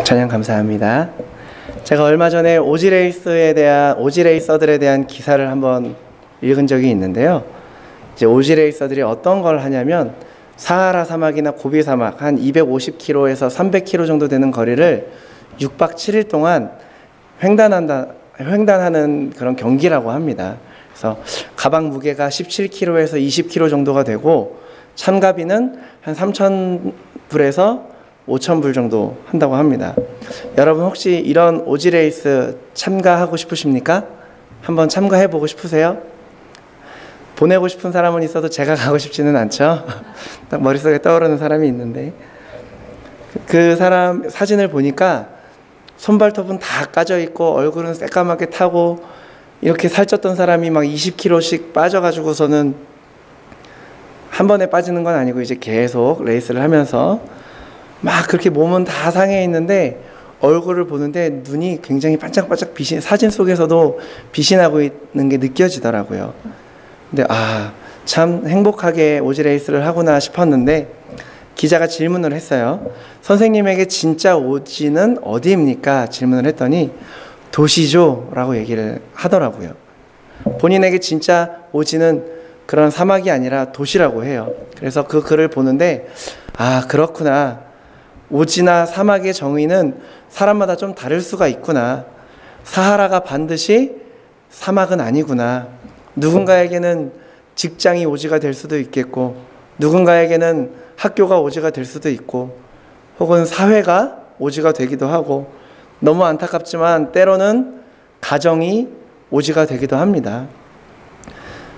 찬양 감사합니다. 제가 얼마 전에 오지레이서들에 대한 기사를 한번 읽은 적이 있는데요. 이제 오지레이서들이 어떤 걸 하냐면 사하라 사막이나 고비 사막 한 250km에서 300km 정도 되는 거리를 6박 7일 동안 횡단하는 그런 경기라고 합니다. 그래서 가방 무게가 17kg에서 20kg 정도가 되고 참가비는 한 3,000불에서 5,000불 정도 한다고 합니다. 여러분 혹시 이런 오지레이스 참가하고 싶으십니까? 한번 참가해보고 싶으세요? 보내고 싶은 사람은 있어도 제가 가고 싶지는 않죠. 딱 머릿속에 떠오르는 사람이 있는데 그 사람 사진을 보니까 손발톱은 다 까져 있고 얼굴은 새까맣게 타고 이렇게 살쪘던 사람이 막 20kg씩 빠져가지고서는 한 번에 빠지는 건 아니고 이제 계속 레이스를 하면서 막 그렇게 몸은 다 상해 있는데 얼굴을 보는데 눈이 굉장히 반짝반짝 사진 속에서도 빛이 나고 있는 게 느껴지더라고요. 근데 참 행복하게 오지레이스를 하구나 싶었는데 기자가 질문을 했어요. 선생님에게 진짜 오지는 어디입니까? 질문을 했더니 도시죠 라고 얘기를 하더라고요. 본인에게 진짜 오지는 그런 사막이 아니라 도시라고 해요. 그래서 그 글을 보는데 그렇구나. 오지나 사막의 정의는 사람마다 좀 다를 수가 있구나. 사하라가 반드시 사막은 아니구나. 누군가에게는 직장이 오지가 될 수도 있겠고 누군가에게는 학교가 오지가 될 수도 있고 혹은 사회가 오지가 되기도 하고 너무 안타깝지만 때로는 가정이 오지가 되기도 합니다.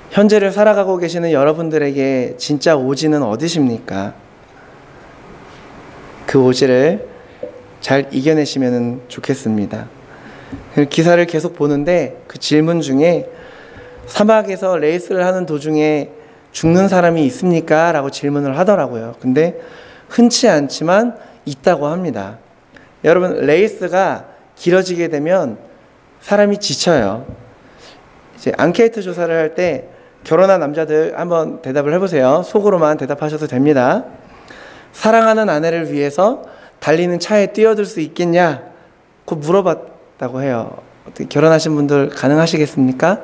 현재를 살아가고 계시는 여러분들에게 진짜 오지는 어디십니까? 그 오지를 잘 이겨내시면 좋겠습니다. 기사를 계속 보는데 그 질문 중에 사막에서 레이스를 하는 도중에 죽는 사람이 있습니까? 라고 질문을 하더라고요. 근데 흔치 않지만 있다고 합니다. 여러분 레이스가 길어지게 되면 사람이 지쳐요. 이제 앙케이트 조사를 할 때 결혼한 남자들 한번 대답을 해보세요. 속으로만 대답하셔도 됩니다. 사랑하는 아내를 위해서 달리는 차에 뛰어들 수 있겠냐? 그 물어봤다고 해요. 어떻게 결혼하신 분들 가능하시겠습니까?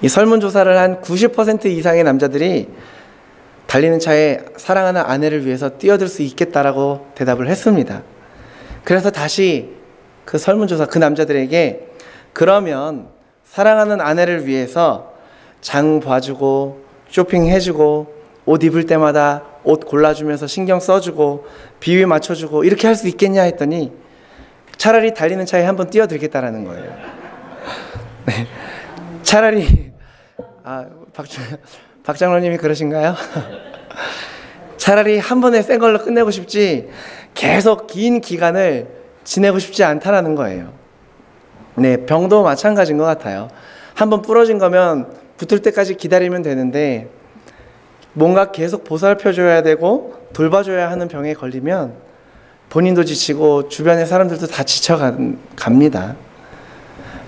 이 설문조사를 한 90% 이상의 남자들이 달리는 차에 사랑하는 아내를 위해서 뛰어들 수 있겠다라고 대답을 했습니다. 그래서 다시 그 설문조사 그 남자들에게 그러면 사랑하는 아내를 위해서 장 봐주고 쇼핑해주고 옷 입을 때마다 옷 골라주면서 신경 써주고 비위 맞춰주고 이렇게 할 수 있겠냐 했더니 차라리 달리는 차에 한번 뛰어들겠다라는 거예요. 네. 차라리 박 장로님이 그러신가요? 차라리 한 번에 센 걸로 끝내고 싶지 계속 긴 기간을 지내고 싶지 않다라는 거예요. 네, 병도 마찬가지인 것 같아요. 한번 부러진 거면 붙을 때까지 기다리면 되는데 뭔가 계속 보살펴줘야 되고 돌봐줘야 하는 병에 걸리면 본인도 지치고 주변의 사람들도 다 지쳐갑니다.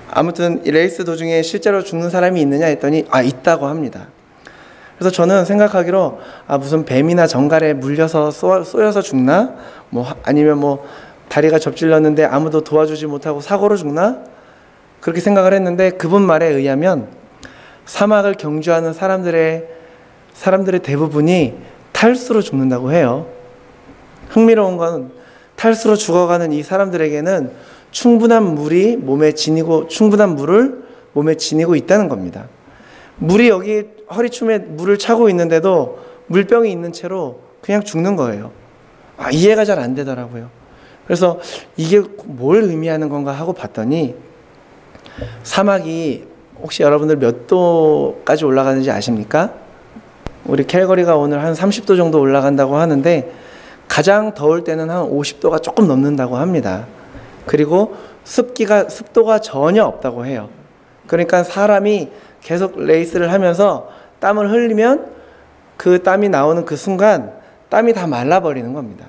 아무튼 이 레이스 도중에 실제로 죽는 사람이 있느냐 했더니 있다고 합니다. 그래서 저는 생각하기로 무슨 뱀이나 정갈에 물려서 쏘여서 죽나? 아니면 다리가 접질렀는데 아무도 도와주지 못하고 사고로 죽나? 그렇게 생각을 했는데 그분 말에 의하면 사막을 경주하는 사람들의 대부분이 탈수로 죽는다고 해요. 흥미로운 건 탈수로 죽어가는 이 사람들에게는 충분한 물을 몸에 지니고 있다는 겁니다. 물이 여기 허리춤에 물을 차고 있는데도 물병이 있는 채로 그냥 죽는 거예요. 이해가 잘 안 되더라고요. 그래서 이게 뭘 의미하는 건가 하고 봤더니 사막이 혹시 여러분들 몇 도까지 올라가는지 아십니까? 우리 캘거리가 오늘 한 30도 정도 올라간다고 하는데 가장 더울 때는 한 50도가 조금 넘는다고 합니다. 그리고 습도가 전혀 없다고 해요. 그러니까 사람이 계속 레이스를 하면서 땀을 흘리면 그 땀이 나오는 그 순간 땀이 다 말라버리는 겁니다.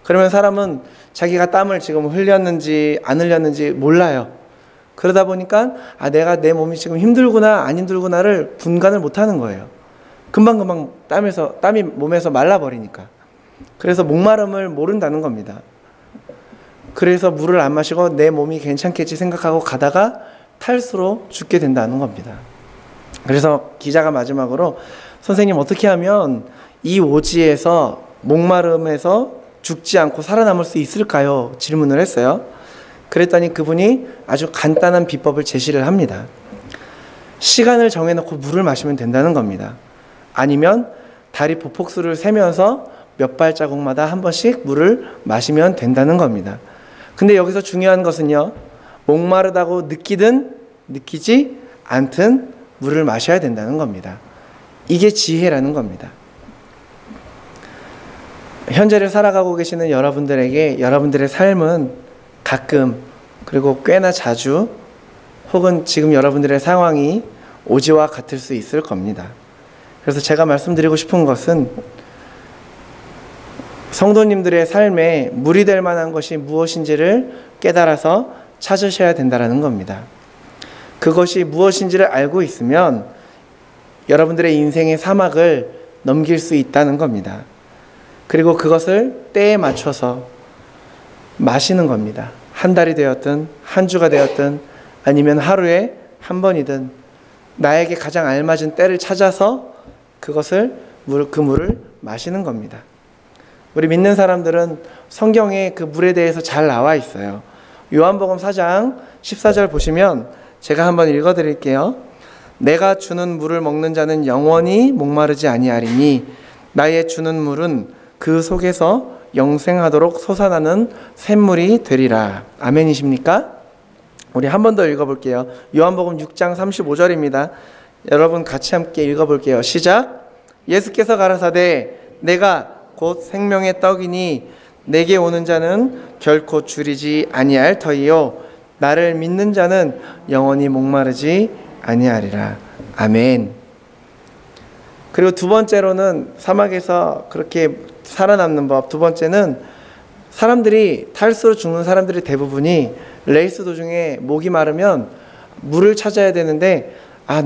그러면 사람은 자기가 땀을 지금 흘렸는지 안 흘렸는지 몰라요. 그러다 보니까 내가 내 몸이 지금 힘들구나 안 힘들구나를 분간을 못하는 거예요. 금방금방 땀이 몸에서 말라버리니까. 그래서 목마름을 모른다는 겁니다. 그래서 물을 안 마시고 내 몸이 괜찮겠지 생각하고 가다가 탈수로 죽게 된다는 겁니다. 그래서 기자가 마지막으로 선생님 어떻게 하면 이 오지에서 목마름에서 죽지 않고 살아남을 수 있을까요? 질문을 했어요. 그랬더니 그분이 아주 간단한 비법을 제시를 합니다. 시간을 정해놓고 물을 마시면 된다는 겁니다. 아니면 다리 보폭수를 세면서 몇 발자국마다 한 번씩 물을 마시면 된다는 겁니다. 근데 여기서 중요한 것은요, 목마르다고 느끼든 느끼지 않든 물을 마셔야 된다는 겁니다. 이게 지혜라는 겁니다. 현재를 살아가고 계시는 여러분들에게 여러분들의 삶은 가끔, 그리고 꽤나 자주, 혹은 지금 여러분들의 상황이 오지와 같을 수 있을 겁니다. 그래서 제가 말씀드리고 싶은 것은 성도님들의 삶에 물이 될 만한 것이 무엇인지를 깨달아서 찾으셔야 된다는 겁니다. 그것이 무엇인지를 알고 있으면 여러분들의 인생의 사막을 넘길 수 있다는 겁니다. 그리고 그것을 때에 맞춰서 마시는 겁니다. 한 달이 되었든 한 주가 되었든 아니면 하루에 한 번이든 나에게 가장 알맞은 때를 찾아서 그것을 그 물을 마시는 겁니다. 우리 믿는 사람들은 성경에 그 물에 대해서 잘 나와 있어요. 요한복음 4장 14절 보시면 제가 한번 읽어드릴게요. 내가 주는 물을 먹는 자는 영원히 목마르지 아니하리니 나의 주는 물은 그 속에서 영생하도록 솟아나는 샘물이 되리라. 아멘이십니까? 우리 한 번 더 읽어볼게요. 요한복음 6장 35절입니다. 여러분 같이 함께 읽어볼게요. 시작. 예수께서 가라사대 내가 곧 생명의 떡이니 내게 오는 자는 결코 줄이지 아니할 터이요 나를 믿는 자는 영원히 목마르지 아니하리라. 아멘. 그리고 두 번째로는 사막에서 그렇게 살아남는 법. 두 번째는 사람들이 탈수로 죽는 사람들이 대부분이 레이스 도중에 목이 마르면 물을 찾아야 되는데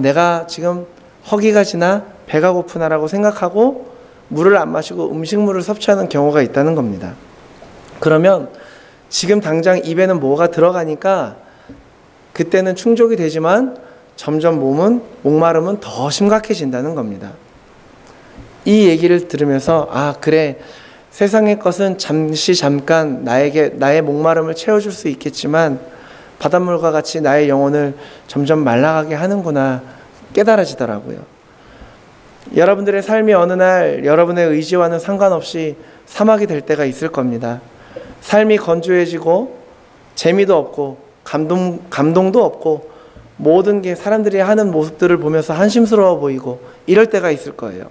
내가 지금 허기가 지나 배가 고프나라고 생각하고 물을 안 마시고 음식물을 섭취하는 경우가 있다는 겁니다. 그러면 지금 당장 입에는 뭐가 들어가니까 그때는 충족이 되지만 점점 목마름은 더 심각해진다는 겁니다. 이 얘기를 들으면서 그래, 세상의 것은 잠깐 나의 목마름을 채워줄 수 있겠지만 바닷물과 같이 나의 영혼을 점점 말라가게 하는구나 깨달아지더라고요. 여러분들의 삶이 어느 날 여러분의 의지와는 상관없이 사막이 될 때가 있을 겁니다. 삶이 건조해지고 재미도 없고 감동도 없고 모든 게 사람들이 하는 모습들을 보면서 한심스러워 보이고 이럴 때가 있을 거예요.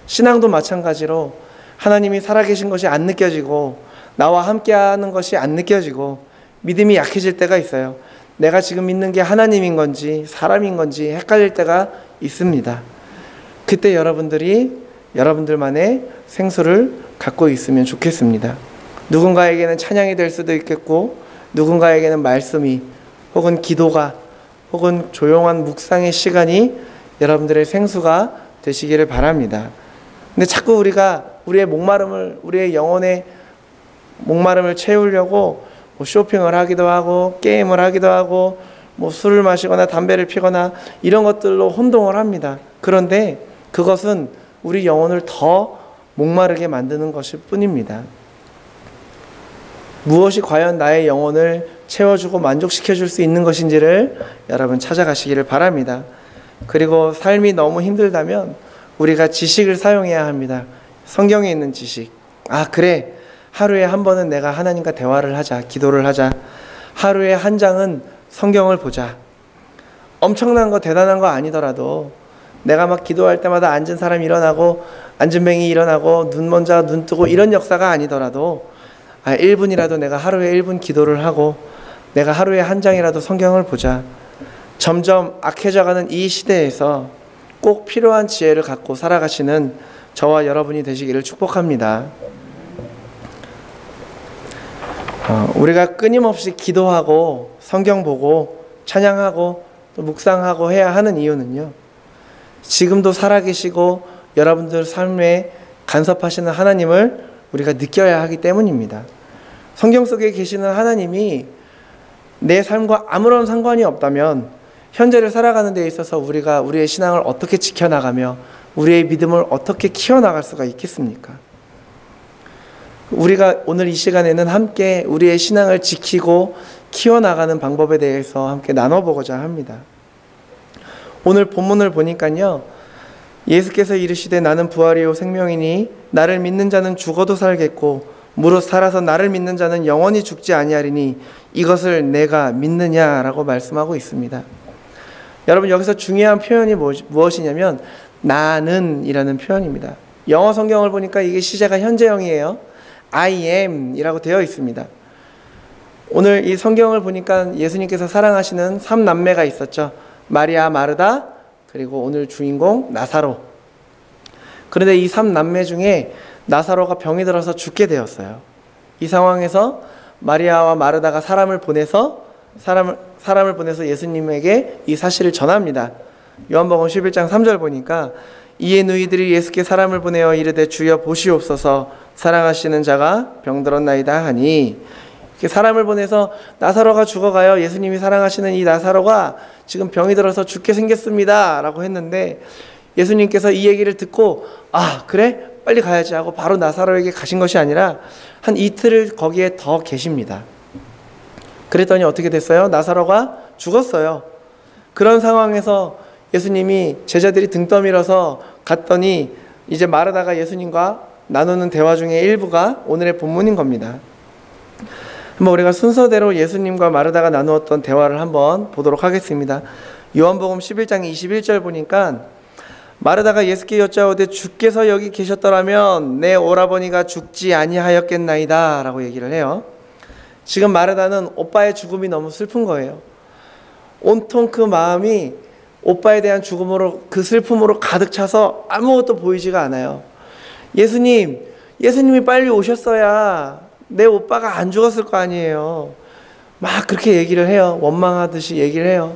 신앙도 마찬가지로 하나님이 살아계신 것이 안 느껴지고 나와 함께하는 것이 안 느껴지고 믿음이 약해질 때가 있어요. 내가 지금 믿는 게 하나님인 건지 사람인 건지 헷갈릴 때가 있습니다. 그때 여러분들만의 생수를 갖고 있으면 좋겠습니다. 누군가에게는 찬양이 될 수도 있겠고 누군가에게는 말씀이 혹은 기도가 혹은 조용한 묵상의 시간이 여러분들의 생수가 되시기를 바랍니다. 근데 자꾸 우리의 영혼의 목마름을 채우려고 쇼핑을 하기도 하고 게임을 하기도 하고 술을 마시거나 담배를 피거나 이런 것들로 혼동을 합니다. 그런데 그것은 우리 영혼을 더 목마르게 만드는 것일 뿐입니다. 무엇이 과연 나의 영혼을 채워주고 만족시켜줄 수 있는 것인지를 여러분 찾아가시기를 바랍니다. 그리고 삶이 너무 힘들다면 우리가 지식을 사용해야 합니다. 성경에 있는 지식. 그래, 하루에 한 번은 내가 하나님과 대화를 하자, 기도를 하자. 하루에 한 장은 성경을 보자. 엄청난 거 대단한 거 아니더라도 내가 막 기도할 때마다 앉은 사람이 일어나고 앉은 뱅이 일어나고 눈 먼 자가 눈 뜨고 이런 역사가 아니더라도 1분이라도 내가 하루에 1분 기도를 하고 내가 하루에 한 장이라도 성경을 보자. 점점 악해져가는 이 시대에서 꼭 필요한 지혜를 갖고 살아가시는 저와 여러분이 되시기를 축복합니다. 우리가 끊임없이 기도하고 성경 보고 찬양하고 또 묵상하고 해야 하는 이유는요, 지금도 살아계시고 여러분들 삶에 간섭하시는 하나님을 우리가 느껴야 하기 때문입니다. 성경 속에 계시는 하나님이 내 삶과 아무런 상관이 없다면 현재를 살아가는 데 있어서 우리가 우리의 신앙을 어떻게 지켜나가며 우리의 믿음을 어떻게 키워나갈 수가 있겠습니까? 우리가 오늘 이 시간에는 함께 우리의 신앙을 지키고 키워나가는 방법에 대해서 함께 나눠보고자 합니다. 오늘 본문을 보니까요, 예수께서 이르시되 나는 부활이요 생명이니 나를 믿는 자는 죽어도 살겠고 무릇 살아서 나를 믿는 자는 영원히 죽지 아니하리니 이것을 내가 믿느냐라고 말씀하고 있습니다. 여러분, 여기서 중요한 표현이 무엇이냐면 나는 이라는 표현입니다. 영어 성경을 보니까 이게 시제가 현재형이에요. I am 이라고 되어 있습니다. 오늘 이 성경을 보니까 예수님께서 사랑하시는 3남매가 있었죠. 마리아, 마르다, 그리고 오늘 주인공 나사로. 그런데 이 3남매 중에 나사로가 병이 들어서 죽게 되었어요. 이 상황에서 마리아와 마르다가 사람을 보내서 예수님에게 이 사실을 전합니다. 요한복음 11장 3절 보니까 이에 너희들이 예수께 사람을 보내어 이르되 주여 보시옵소서 사랑하시는 자가 병들었나이다 하니, 이렇게 사람을 보내서 나사로가 죽어가요. 예수님이 사랑하시는 이 나사로가 지금 병이 들어서 죽게 생겼습니다 라고 했는데, 예수님께서 이 얘기를 듣고 아 그래? 빨리 가야지 하고 바로 나사로에게 가신 것이 아니라 한 이틀을 거기에 더 계십니다. 그랬더니 어떻게 됐어요? 나사로가 죽었어요. 그런 상황에서 예수님이 제자들이 등 떠밀어서 갔더니 이제 마르다가 예수님과 나누는 대화 중에 일부가 오늘의 본문인 겁니다. 한번 우리가 순서대로 예수님과 마르다가 나누었던 대화를 한번 보도록 하겠습니다. 요한복음 11장 21절 보니까 마르다가 예수께 여짜오되 주께서 여기 계셨더라면 내 오라버니가 죽지 아니하였겠나이다 라고 얘기를 해요. 지금 마르다는 오빠의 죽음이 너무 슬픈 거예요. 온통 그 마음이 오빠에 대한 죽음으로, 그 슬픔으로 가득 차서 아무것도 보이지가 않아요. 예수님이 빨리 오셨어야 내 오빠가 안 죽었을 거 아니에요. 막 그렇게 얘기를 해요. 원망하듯이 얘기를 해요.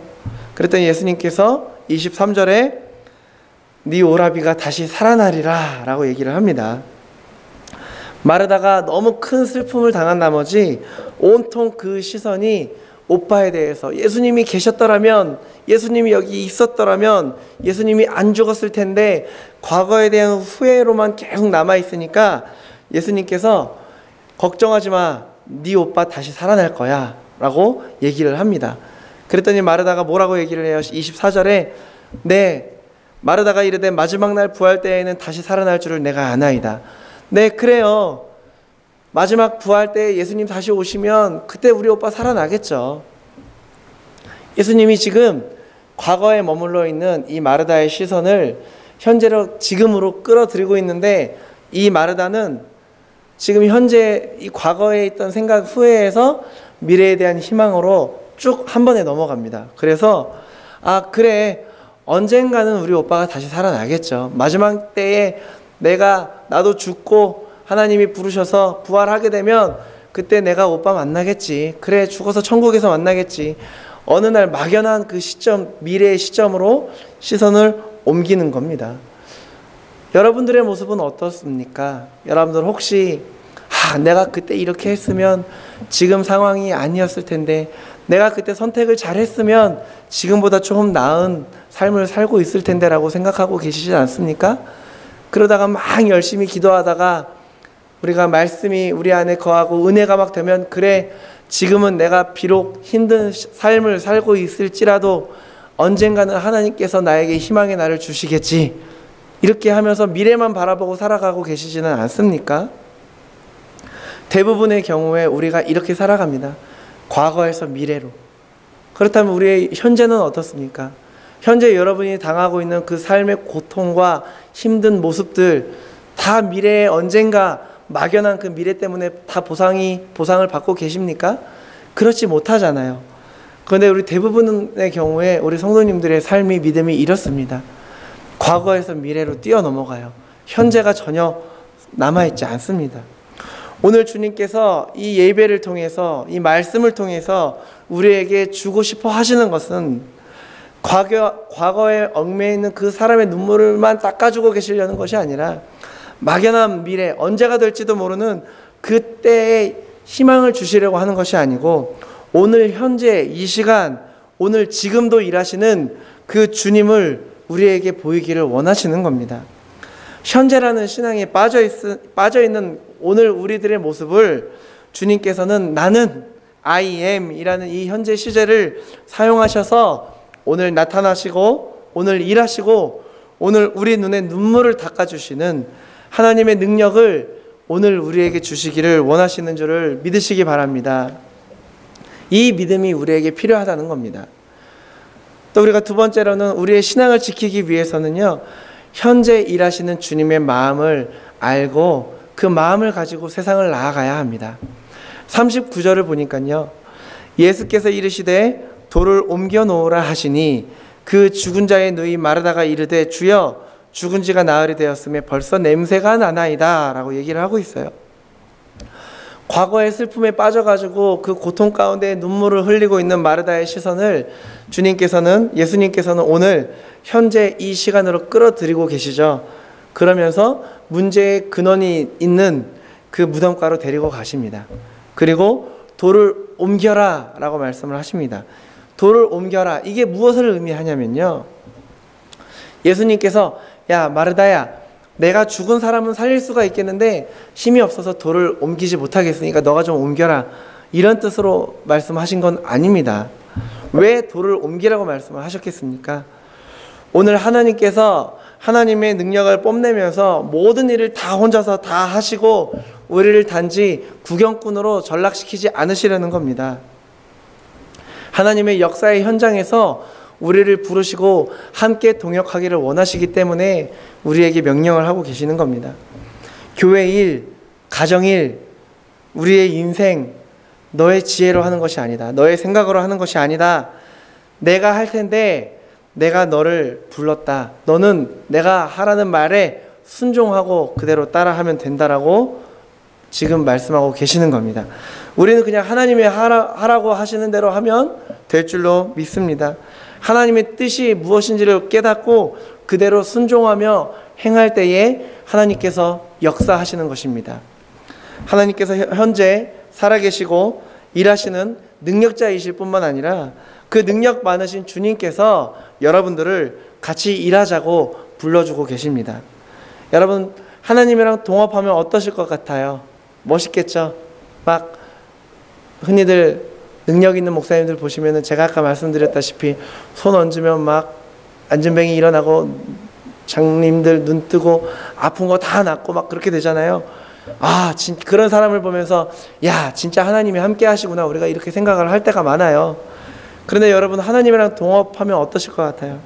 그랬더니 예수님께서 23절에 네 오라비가 다시 살아나리라 라고 얘기를 합니다. 마르다가 너무 큰 슬픔을 당한 나머지 온통 그 시선이 오빠에 대해서, 예수님이 계셨더라면, 예수님이 여기 있었더라면 예수님이 안 죽었을 텐데 과거에 대한 후회로만 계속 남아있으니까 예수님께서 걱정하지 마, 네 오빠 다시 살아날 거야 라고 얘기를 합니다. 그랬더니 마르다가 뭐라고 얘기를 해요? 24절에 네, 마르다가 이르되 마지막 날 부활 때에는 다시 살아날 줄을 내가 아나이다. 네, 그래요. 마지막 부활 때 예수님 다시 오시면 그때 우리 오빠 살아나겠죠. 예수님이 지금 과거에 머물러 있는 이 마르다의 시선을 현재로, 지금으로 끌어들이고 있는데, 이 마르다는 지금 현재 이 과거에 있던 생각, 후회에서 미래에 대한 희망으로 쭉 한 번에 넘어갑니다. 그래서 아 그래, 언젠가는 우리 오빠가 다시 살아나겠죠. 마지막 때에 나도 죽고 하나님이 부르셔서 부활하게 되면 그때 내가 오빠 만나겠지. 그래, 죽어서 천국에서 만나겠지. 어느 날 막연한 그 시점, 미래의 시점으로 시선을 옮기는 겁니다. 여러분들의 모습은 어떻습니까? 여러분들 혹시 내가 그때 이렇게 했으면 지금 상황이 아니었을 텐데, 내가 그때 선택을 잘했으면 지금보다 조금 나은 삶을 살고 있을 텐데 라고 생각하고 계시지 않습니까? 그러다가 막 열심히 기도하다가 우리가 말씀이 우리 안에 거하고 은혜가 막 되면, 그래, 지금은 내가 비록 힘든 삶을 살고 있을지라도 언젠가는 하나님께서 나에게 희망의 날을 주시겠지, 이렇게 하면서 미래만 바라보고 살아가고 계시지는 않습니까? 대부분의 경우에 우리가 이렇게 살아갑니다. 과거에서 미래로. 그렇다면 우리의 현재는 어떻습니까? 현재 여러분이 당하고 있는 그 삶의 고통과 힘든 모습들 다 미래에 언젠가 막연한 그 미래 때문에 다 보상을 받고 계십니까? 그렇지 못하잖아요. 그런데 우리 대부분의 경우에 우리 성도님들의 삶이, 믿음이 이렇습니다. 과거에서 미래로 뛰어넘어가요. 현재가 전혀 남아있지 않습니다. 오늘 주님께서 이 예배를 통해서, 이 말씀을 통해서 우리에게 주고 싶어 하시는 것은 과거에 얽매여 있는 그 사람의 눈물만 닦아주고 계시려는 것이 아니라 막연한 미래, 언제가 될지도 모르는 그때의 희망을 주시려고 하는 것이 아니고 오늘 현재 이 시간, 오늘 지금도 일하시는 그 주님을 우리에게 보이기를 원하시는 겁니다. 현재라는 신앙에 빠져 있는 오늘 우리들의 모습을 주님께서는 나는 I am 이라는 이 현재 시제를 사용하셔서 오늘 나타나시고 오늘 일하시고 오늘 우리 눈에 눈물을 닦아주시는 하나님의 능력을 오늘 우리에게 주시기를 원하시는 줄을 믿으시기 바랍니다. 이 믿음이 우리에게 필요하다는 겁니다. 또 우리가 두 번째로는 우리의 신앙을 지키기 위해서는요, 현재 일하시는 주님의 마음을 알고 그 마음을 가지고 세상을 나아가야 합니다. 39절을 보니까요, 예수께서 이르시되 돌을 옮겨 놓으라 하시니 그 죽은 자의 누이 마르다가 이르되 주여 죽은 지가 나흘이 되었음에 벌써 냄새가 나나이다 라고 얘기를 하고 있어요. 과거의 슬픔에 빠져가지고 그 고통 가운데 눈물을 흘리고 있는 마르다의 시선을 예수님께서는 오늘 현재 이 시간으로 끌어들이고 계시죠. 그러면서 문제의 근원이 있는 그 무덤가로 데리고 가십니다. 그리고 돌을 옮겨라 라고 말씀을 하십니다. 돌을 옮겨라, 이게 무엇을 의미하냐면요, 예수님께서 야 마르다야, 내가 죽은 사람은 살릴 수가 있겠는데 힘이 없어서 돌을 옮기지 못하겠으니까 너가 좀 옮겨라, 이런 뜻으로 말씀하신 건 아닙니다. 왜 돌을 옮기라고 말씀을 하셨겠습니까? 오늘 하나님께서 하나님의 능력을 뽐내면서 모든 일을 다 혼자서 다 하시고 우리를 단지 구경꾼으로 전락시키지 않으시려는 겁니다. 하나님의 역사의 현장에서 우리를 부르시고 함께 동역하기를 원하시기 때문에 우리에게 명령을 하고 계시는 겁니다. 교회 일, 가정 일, 우리의 인생 너의 지혜로 하는 것이 아니다. 너의 생각으로 하는 것이 아니다. 내가 할 텐데 내가 너를 불렀다. 너는 내가 하라는 말에 순종하고 그대로 따라하면 된다라고 지금 말씀하고 계시는 겁니다. 우리는 그냥 하나님이 하라고 하시는 대로 하면 될 줄로 믿습니다. 하나님의 뜻이 무엇인지를 깨닫고 그대로 순종하며 행할 때에 하나님께서 역사하시는 것입니다. 하나님께서 현재 살아계시고 일하시는 능력자이실 뿐만 아니라 그 능력 많으신 주님께서 여러분들을 같이 일하자고 불러주고 계십니다. 여러분, 하나님이랑 동업하면 어떠실 것 같아요? 멋있겠죠? 막 흔히들 능력 있는 목사님들 보시면은 제가 아까 말씀드렸다시피 손 얹으면 막 안전뱅이 일어나고 장님들 눈 뜨고 아픈 거 다 낫고 막 그렇게 되잖아요. 그런 사람을 보면서 야, 진짜 하나님이 함께 하시구나, 우리가 이렇게 생각을 할 때가 많아요. 그런데 여러분, 하나님이랑 동업하면 어떠실 것 같아요?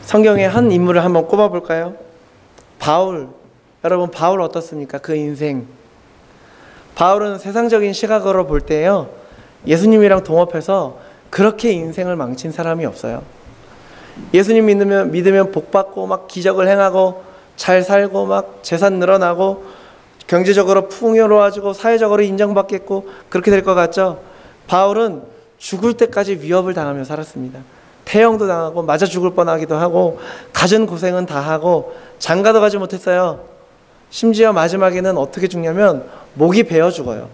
성경의 한 인물을 한번 꼽아볼까요? 바울. 여러분, 바울 어떻습니까? 그 인생. 바울은 세상적인 시각으로 볼 때요, 예수님이랑 동업해서 그렇게 인생을 망친 사람이 없어요. 예수님 믿으면 복받고 막 기적을 행하고 잘 살고 막 재산 늘어나고 경제적으로 풍요로워지고 사회적으로 인정받겠고 그렇게 될 것 같죠? 바울은 죽을 때까지 위협을 당하며 살았습니다. 태형도 당하고 맞아 죽을 뻔하기도 하고 갖은 고생은 다 하고 장가도 가지 못했어요. 심지어 마지막에는 어떻게 죽냐면 목이 베어 죽어요.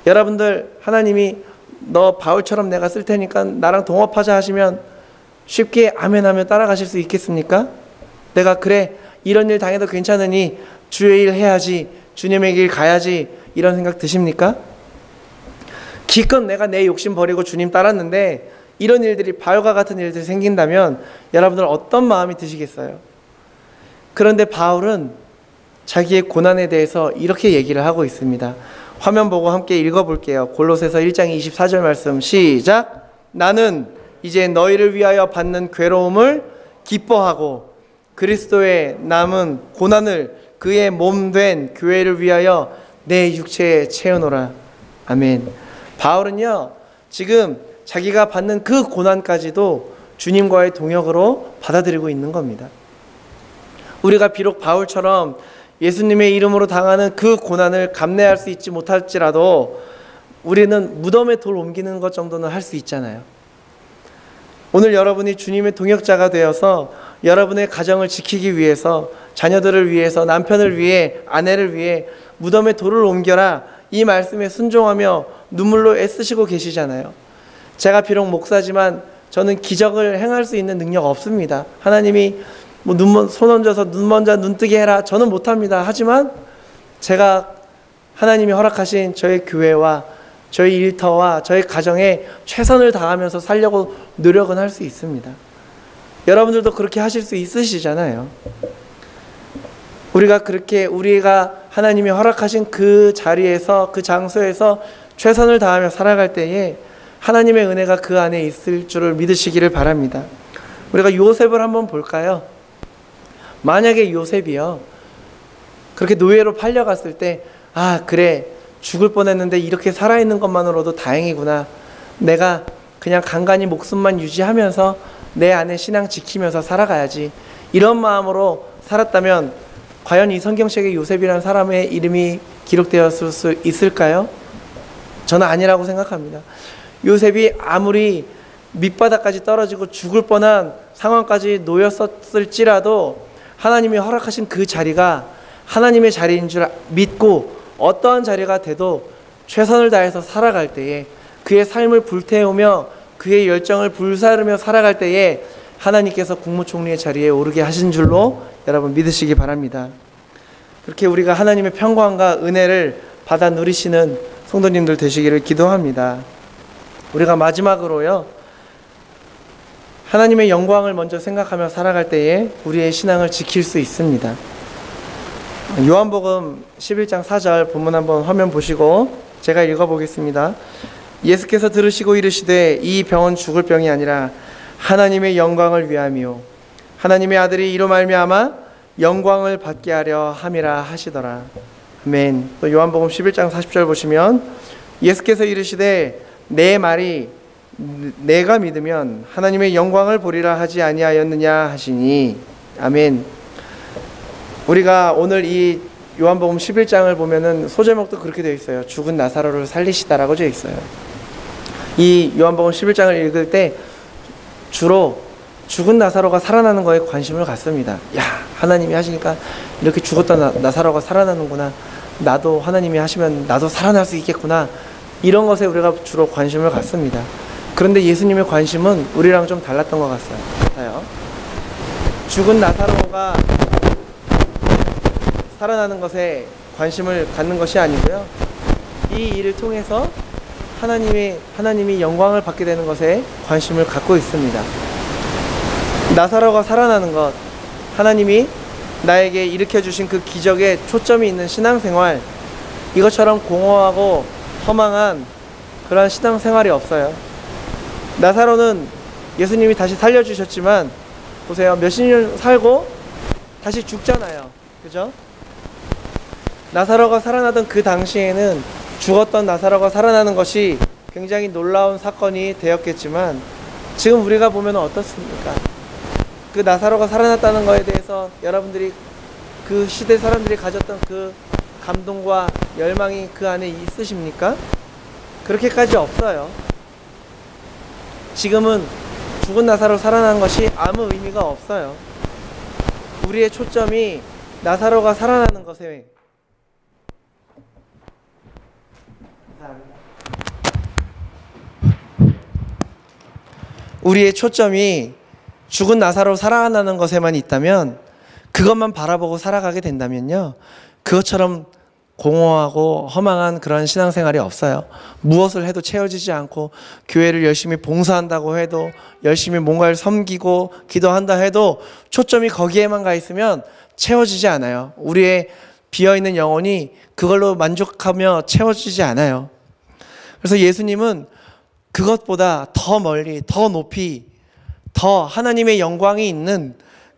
여러분들, 하나님이 너 바울처럼 내가 쓸 테니까 나랑 동업하자 하시면 쉽게 아멘하며 따라가실 수 있겠습니까? 내가 그래, 이런 일 당해도 괜찮으니 주의 일 해야지, 주님의 길 가야지, 이런 생각 드십니까? 기껏 내가 내 욕심 버리고 주님 따랐는데 이런 일들이, 바울과 같은 일들이 생긴다면 여러분들 어떤 마음이 드시겠어요? 그런데 바울은 자기의 고난에 대해서 이렇게 얘기를 하고 있습니다. 화면 보고 함께 읽어볼게요. 골로새서 1장 24절 말씀 시작. 나는 이제 너희를 위하여 받는 괴로움을 기뻐하고 그리스도의 남은 고난을 그의 몸 된 교회를 위하여 내 육체에 채우노라. 아멘. 바울은요, 지금 자기가 받는 그 고난까지도 주님과의 동역으로 받아들이고 있는 겁니다. 우리가 비록 바울처럼 예수님의 이름으로 당하는 그 고난을 감내할 수 있지 못할지라도 우리는 무덤에 돌 옮기는 것 정도는 할 수 있잖아요. 오늘 여러분이 주님의 동역자가 되어서 여러분의 가정을 지키기 위해서, 자녀들을 위해서, 남편을 위해, 아내를 위해 무덤에 돌을 옮겨라, 이 말씀에 순종하며 눈물로 애쓰시고 계시잖아요. 제가 비록 목사지만 저는 기적을 행할 수 있는 능력 없습니다. 하나님이 손 얹어서 눈 먼저 눈뜨게 해라, 저는 못합니다. 하지만 제가 하나님이 허락하신 저희 교회와 저희 일터와 저희 가정에 최선을 다하면서 살려고 노력은 할 수 있습니다. 여러분들도 그렇게 하실 수 있으시잖아요. 우리가 하나님이 허락하신 그 자리에서, 그 장소에서 최선을 다하며 살아갈 때에 하나님의 은혜가 그 안에 있을 줄을 믿으시기를 바랍니다. 우리가 요셉을 한번 볼까요? 만약에 요셉이요, 그렇게 노예로 팔려갔을 때, 아, 그래, 죽을 뻔했는데 이렇게 살아있는 것만으로도 다행이구나, 내가 그냥 간간히 목숨만 유지하면서 내 안에 신앙 지키면서 살아가야지, 이런 마음으로 살았다면 과연 이 성경책에 요셉이라는 사람의 이름이 기록되었을 수 있을까요? 저는 아니라고 생각합니다. 요셉이 아무리 밑바닥까지 떨어지고 죽을 뻔한 상황까지 놓였을지라도 하나님이 허락하신 그 자리가 하나님의 자리인 줄 믿고 어떠한 자리가 돼도 최선을 다해서 살아갈 때에, 그의 삶을 불태우며 그의 열정을 불사르며 살아갈 때에 하나님께서 국무총리의 자리에 오르게 하신 줄로 여러분 믿으시기 바랍니다. 그렇게 우리가 하나님의 평강과 은혜를 받아 누리시는 성도님들 되시기를 기도합니다. 우리가 마지막으로요, 하나님의 영광을 먼저 생각하며 살아갈 때에 우리의 신앙을 지킬 수 있습니다. 요한복음 11장 4절 본문 한번 화면 보시고 제가 읽어보겠습니다. 예수께서 들으시고 이르시되 이 병은 죽을 병이 아니라 하나님의 영광을 위함이요 하나님의 아들이 이로 말미암아 영광을 받게 하려 함이라 하시더라. 아멘. 또 요한복음 11장 40절 보시면 예수께서 이르시되 내 말이 내가 믿으면 하나님의 영광을 보리라 하지 아니하였느냐 하시니. 아멘. 우리가 오늘 이 요한복음 11장을 보면은 소제목도 그렇게 되어 있어요. 죽은 나사로를 살리시다라고 되어 있어요. 이 요한복음 11장을 읽을 때 주로 죽은 나사로가 살아나는 거에 관심을 갖습니다. 야, 하나님이 하시니까 이렇게 죽었던 나사로가 살아나는구나, 나도 하나님이 하시면 나도 살아날 수 있겠구나, 이런 것에 우리가 주로 관심을 갖습니다. 그런데 예수님의 관심은 우리랑 좀 달랐던 것 같아요. 죽은 나사로가 살아나는 것에 관심을 갖는 것이 아니고요, 이 일을 통해서 하나님이 영광을 받게 되는 것에 관심을 갖고 있습니다. 나사로가 살아나는 것, 하나님이 나에게 일으켜주신 그 기적에 초점이 있는 신앙생활, 이것처럼 공허하고 허망한 그런 신앙생활이 없어요. 나사로는 예수님이 다시 살려주셨지만 보세요, 몇십 년 살고 다시 죽잖아요. 그죠? 나사로가 살아나던 그 당시에는 죽었던 나사로가 살아나는 것이 굉장히 놀라운 사건이 되었겠지만 지금 우리가 보면 어떻습니까? 그 나사로가 살아났다는 것에 대해서 여러분들이 그 시대 사람들이 가졌던 그 감동과 열망이 그 안에 있으십니까? 그렇게까지 없어요. 지금은 죽은 나사로 살아난 것이 아무 의미가 없어요. 우리의 초점이 나사로가 살아나는 것에, 우리의 초점이 죽은 나사로 살아나는 것에만 있다면, 그것만 바라보고 살아가게 된다면요, 그것처럼 공허하고 허망한 그런 신앙생활이 없어요. 무엇을 해도 채워지지 않고, 교회를 열심히 봉사한다고 해도, 열심히 뭔가를 섬기고 기도한다 해도 초점이 거기에만 가 있으면 채워지지 않아요. 우리의 비어있는 영혼이 그걸로 만족하며 채워지지 않아요. 그래서 예수님은 그것보다 더 멀리, 더 높이, 더 하나님의 영광이 있는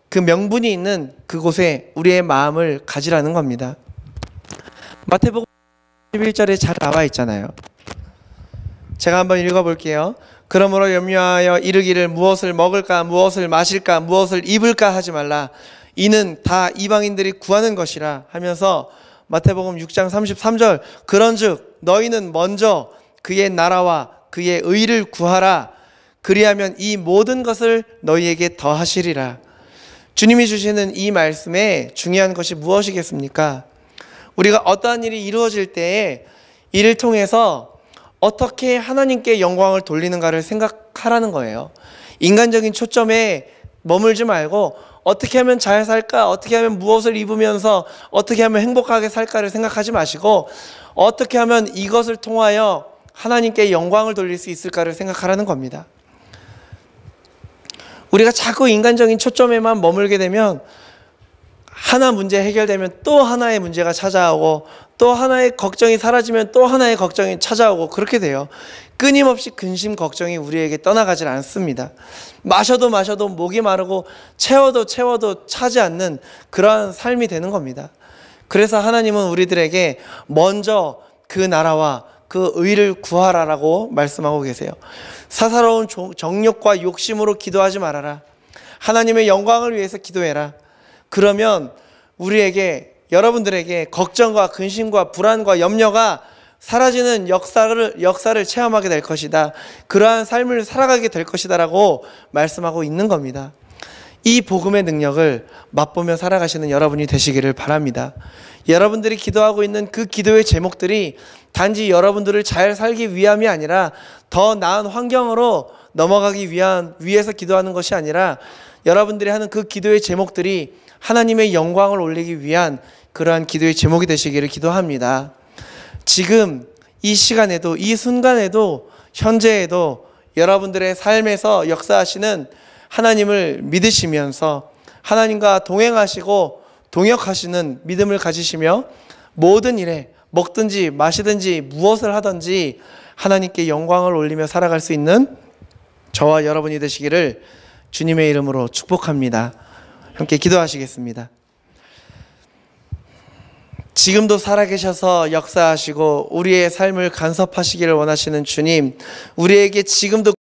그 명분이 있는 그곳에 우리의 마음을 가지라는 겁니다. 마태복음 11절에 잘 나와 있잖아요. 제가 한번 읽어볼게요. 그러므로 염려하여 이르기를 무엇을 먹을까, 무엇을 마실까, 무엇을 입을까 하지 말라. 이는 다 이방인들이 구하는 것이라 하면서 마태복음 6장 33절 그런즉 너희는 먼저 그의 나라와 그의 의를 구하라. 그리하면 이 모든 것을 너희에게 더하시리라. 주님이 주시는 이 말씀에 중요한 것이 무엇이겠습니까? 우리가 어떠한 일이 이루어질 때에 이를 통해서 어떻게 하나님께 영광을 돌리는가를 생각하라는 거예요. 인간적인 초점에 머물지 말고 어떻게 하면 잘 살까? 어떻게 하면 무엇을 입으면서 어떻게 하면 행복하게 살까를 생각하지 마시고 어떻게 하면 이것을 통하여 하나님께 영광을 돌릴 수 있을까를 생각하라는 겁니다. 우리가 자꾸 인간적인 초점에만 머물게 되면 하나 문제 해결되면 또 하나의 문제가 찾아오고 또 하나의 걱정이 사라지면 또 하나의 걱정이 찾아오고 그렇게 돼요. 끊임없이 근심 걱정이 우리에게 떠나가질 않습니다. 마셔도 목이 마르고 채워도 차지 않는 그러한 삶이 되는 겁니다. 그래서 하나님은 우리들에게 먼저 그 나라와 그 의를 구하라라고 말씀하고 계세요. 사사로운 정욕과 욕심으로 기도하지 말아라. 하나님의 영광을 위해서 기도해라. 그러면 우리에게, 여러분들에게 걱정과 근심과 불안과 염려가 사라지는 역사를 체험하게 될 것이다. 그러한 삶을 살아가게 될 것이다 라고 말씀하고 있는 겁니다. 이 복음의 능력을 맛보며 살아가시는 여러분이 되시기를 바랍니다. 여러분들이 기도하고 있는 그 기도의 제목들이 단지 여러분들을 잘 살기 위함이 아니라 더 나은 환경으로 넘어가기 위해서 기도하는 것이 아니라 여러분들이 하는 그 기도의 제목들이 하나님의 영광을 올리기 위한 그러한 기도의 제목이 되시기를 기도합니다. 지금 이 시간에도, 이 순간에도, 현재에도 여러분들의 삶에서 역사하시는 하나님을 믿으시면서 하나님과 동행하시고 동역하시는 믿음을 가지시며 모든 일에 먹든지 마시든지 무엇을 하든지 하나님께 영광을 올리며 살아갈 수 있는 저와 여러분이 되시기를 주님의 이름으로 축복합니다. 함께 기도하시겠습니다. 지금도 살아계셔서 역사하시고 우리의 삶을 간섭하시기를 원하시는 주님, 우리에게 지금도